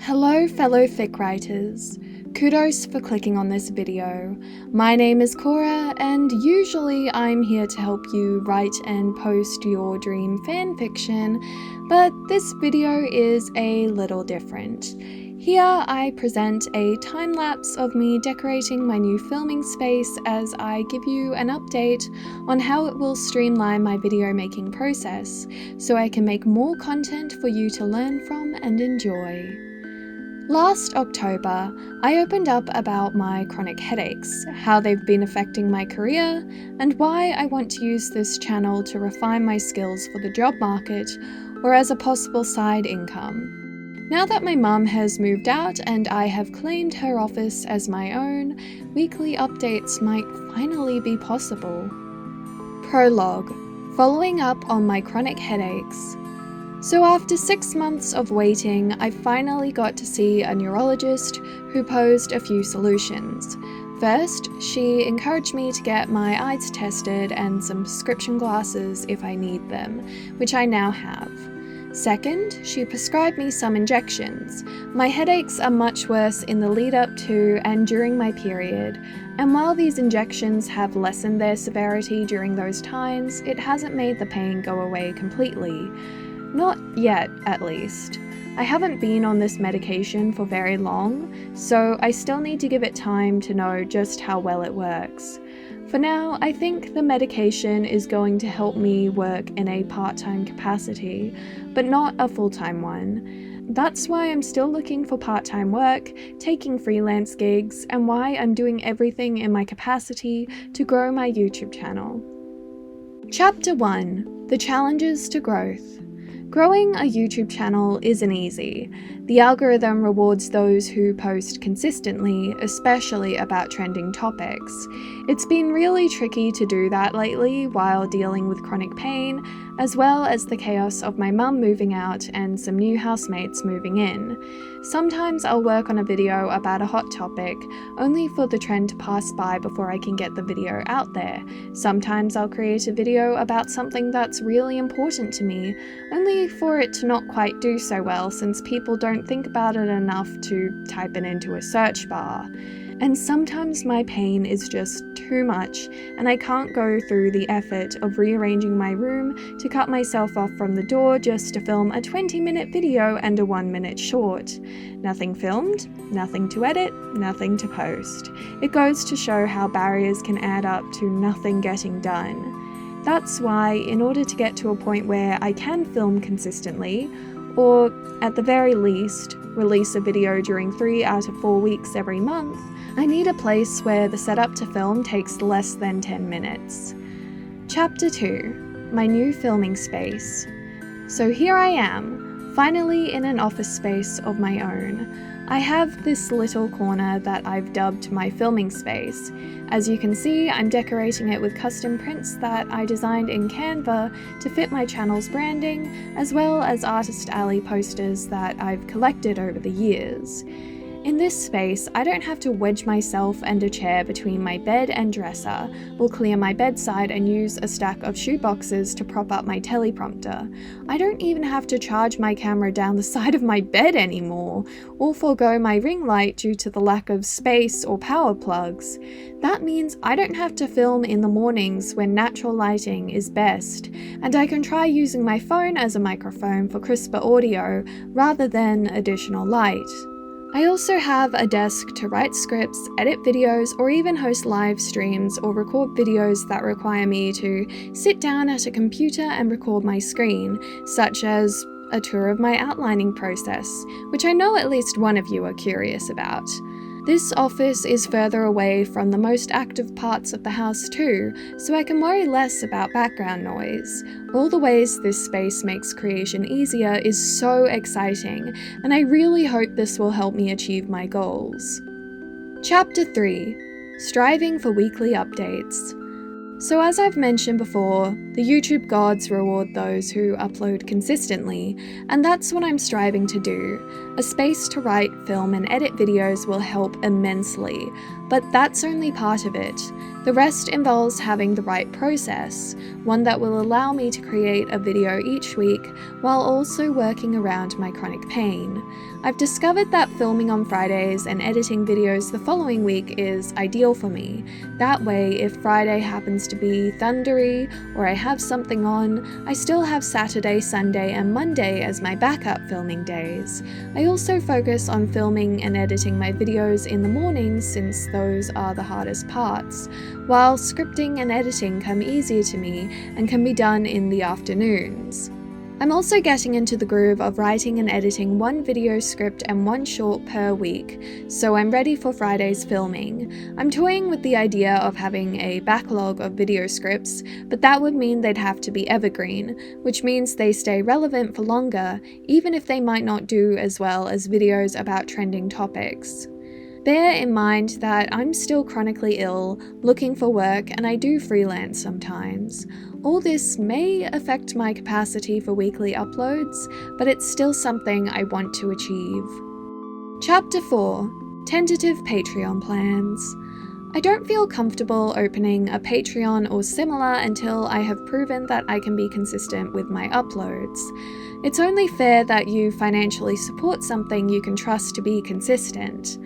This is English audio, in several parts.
Hello fellow fic writers, kudos for clicking on this video. My name is Cora and usually I'm here to help you write and post your dream fanfiction, but this video is a little different. Here I present a time-lapse of me decorating my new filming space as I give you an update on how it will streamline my video making process, so I can make more content for you to learn from and enjoy. Last October, I opened up about my chronic headaches, how they've been affecting my career, and why I want to use this channel to refine my skills for the job market or as a possible side income. Now that my mum has moved out and I have claimed her office as my own, weekly updates might finally be possible. Prologue. Following up on my chronic headaches. So after 6 months of waiting, I finally got to see a neurologist who posed a few solutions. First, she encouraged me to get my eyes tested and some prescription glasses if I need them, which I now have. Second, she prescribed me some injections. My headaches are much worse in the lead up to and during my period, and while these injections have lessened their severity during those times, it hasn't made the pain go away completely. Not yet, at least. I haven't been on this medication for very long, so I still need to give it time to know just how well it works. For now, I think the medication is going to help me work in a part-time capacity, but not a full-time one. That's why I'm still looking for part-time work, taking freelance gigs, and why I'm doing everything in my capacity to grow my YouTube channel. Chapter 1. The Challenges to Growth. Growing a YouTube channel isn't easy. The algorithm rewards those who post consistently, especially about trending topics. It's been really tricky to do that lately while dealing with chronic pain, as well as the chaos of my mum moving out and some new housemates moving in. Sometimes I'll work on a video about a hot topic, only for the trend to pass by before I can get the video out there. Sometimes I'll create a video about something that's really important to me, only for it to not quite do so well since people don't think about it enough to type it into a search bar. And sometimes my pain is just too much, and I can't go through the effort of rearranging my room to cut myself off from the door just to film a 20-minute video and a 1-minute short. Nothing filmed, nothing to edit, nothing to post. It goes to show how barriers can add up to nothing getting done. That's why, in order to get to a point where I can film consistently, or at the very least, release a video during 3 out of 4 weeks every month, I need a place where the setup to film takes less than 10 minutes. Chapter 2. My new filming space. So here I am, finally in an office space of my own. I have this little corner that I've dubbed my filming space. As you can see, I'm decorating it with custom prints that I designed in Canva to fit my channel's branding, as well as Artist Alley posters that I've collected over the years. In this space, I don't have to wedge myself and a chair between my bed and dresser, or clear my bedside and use a stack of shoeboxes to prop up my teleprompter. I don't even have to charge my camera down the side of my bed anymore, or forego my ring light due to the lack of space or power plugs. That means I don't have to film in the mornings when natural lighting is best, and I can try using my phone as a microphone for crisper audio rather than additional light. I also have a desk to write scripts, edit videos, or even host live streams or record videos that require me to sit down at a computer and record my screen, such as a tour of my outlining process, which I know at least one of you are curious about. This office is further away from the most active parts of the house too, so I can worry less about background noise. All the ways this space makes creation easier is so exciting, and I really hope this will help me achieve my goals. Chapter 3. Striving for weekly updates. So as I've mentioned before, the YouTube gods reward those who upload consistently, and that's what I'm striving to do. A space to write, film, and edit videos will help immensely, but that's only part of it. The rest involves having the right process, one that will allow me to create a video each week while also working around my chronic pain. I've discovered that filming on Fridays and editing videos the following week is ideal for me. That way, if Friday happens to be thundery or I have something on, I still have Saturday, Sunday, and Monday as my backup filming days. I also focus on filming and editing my videos in the mornings since those are the hardest parts, while scripting and editing come easier to me and can be done in the afternoons. I'm also getting into the groove of writing and editing one video script and one short per week, so I'm ready for Friday's filming. I'm toying with the idea of having a backlog of video scripts, but that would mean they'd have to be evergreen, which means they stay relevant for longer, even if they might not do as well as videos about trending topics. Bear in mind that I'm still chronically ill, looking for work, and I do freelance sometimes. All this may affect my capacity for weekly uploads, but it's still something I want to achieve. Chapter 4: Tentative Patreon Plans. I don't feel comfortable opening a Patreon or similar until I have proven that I can be consistent with my uploads. It's only fair that you financially support something you can trust to be consistent.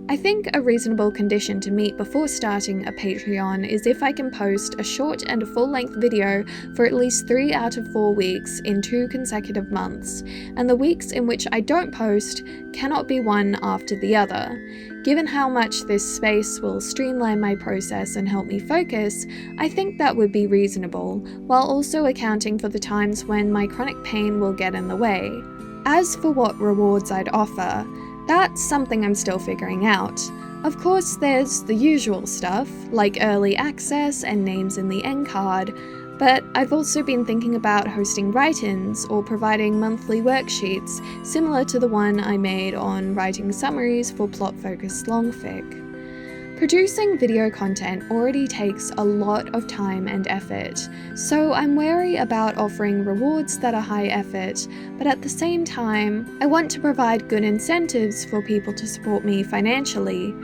I think a reasonable condition to meet before starting a Patreon is if I can post a short and a full-length video for at least 3 out of 4 weeks in 2 consecutive months, and the weeks in which I don't post cannot be one after the other. Given how much this space will streamline my process and help me focus, I think that would be reasonable, while also accounting for the times when my chronic pain will get in the way. As for what rewards I'd offer, that's something I'm still figuring out. Of course, there's the usual stuff, like early access and names in the end card, but I've also been thinking about hosting write-ins or providing monthly worksheets similar to the one I made on writing summaries for plot-focused longfic. Producing video content already takes a lot of time and effort, so I'm wary about offering rewards that are high effort, but at the same time, I want to provide good incentives for people to support me financially.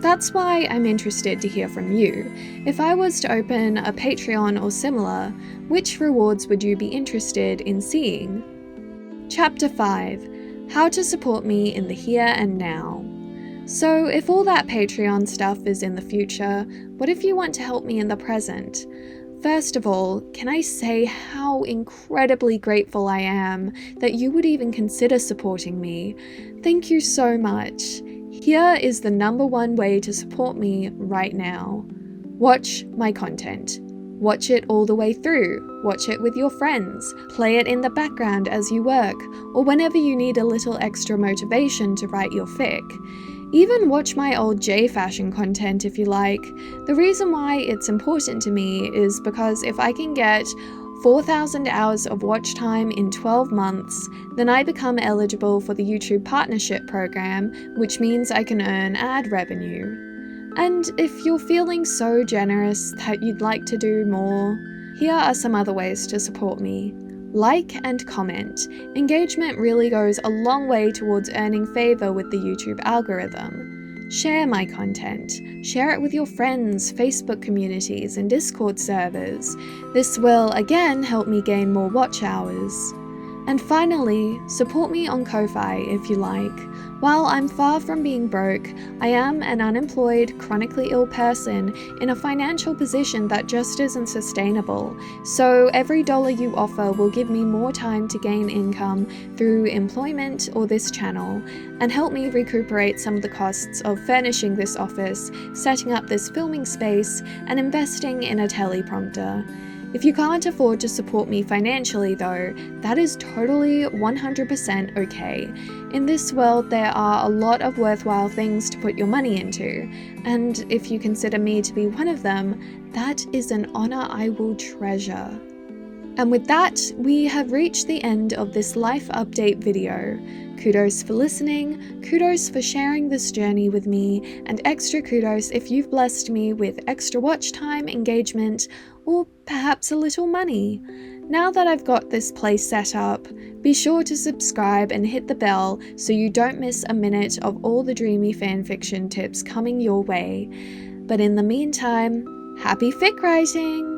That's why I'm interested to hear from you. If I was to open a Patreon or similar, which rewards would you be interested in seeing? Chapter 5: How to support me in the here and now. So if all that Patreon stuff is in the future, what if you want to help me in the present? First of all, can I say how incredibly grateful I am that you would even consider supporting me? Thank you so much. Here is the #1 way to support me right now. Watch my content. Watch it all the way through. Watch it with your friends. Play it in the background as you work, or whenever you need a little extra motivation to write your fic. Even watch my old J-fashion content if you like. The reason why it's important to me is because if I can get 4,000 hours of watch time in 12 months, then I become eligible for the YouTube Partnership Program, which means I can earn ad revenue. And if you're feeling so generous that you'd like to do more, here are some other ways to support me. Like and comment. Engagement really goes a long way towards earning favor with the YouTube algorithm. Share my content. Share it with your friends, Facebook communities, and Discord servers. This will, again, help me gain more watch hours. And finally, support me on Ko-Fi if you like. While I'm far from being broke, I am an unemployed, chronically ill person in a financial position that just isn't sustainable, so every dollar you offer will give me more time to gain income through employment or this channel, and help me recuperate some of the costs of furnishing this office, setting up this filming space, and investing in a teleprompter. If you can't afford to support me financially though, that is totally 100% okay. In this world there are a lot of worthwhile things to put your money into, and if you consider me to be one of them, that is an honor I will treasure. And with that, we have reached the end of this life update video. Kudos for listening, kudos for sharing this journey with me, and extra kudos if you've blessed me with extra watch time, engagement, or perhaps a little money. Now that I've got this place set up, Be sure to subscribe and hit the bell so you don't miss a minute of all the dreamy fanfiction tips coming your way. But in the meantime, happy fic writing!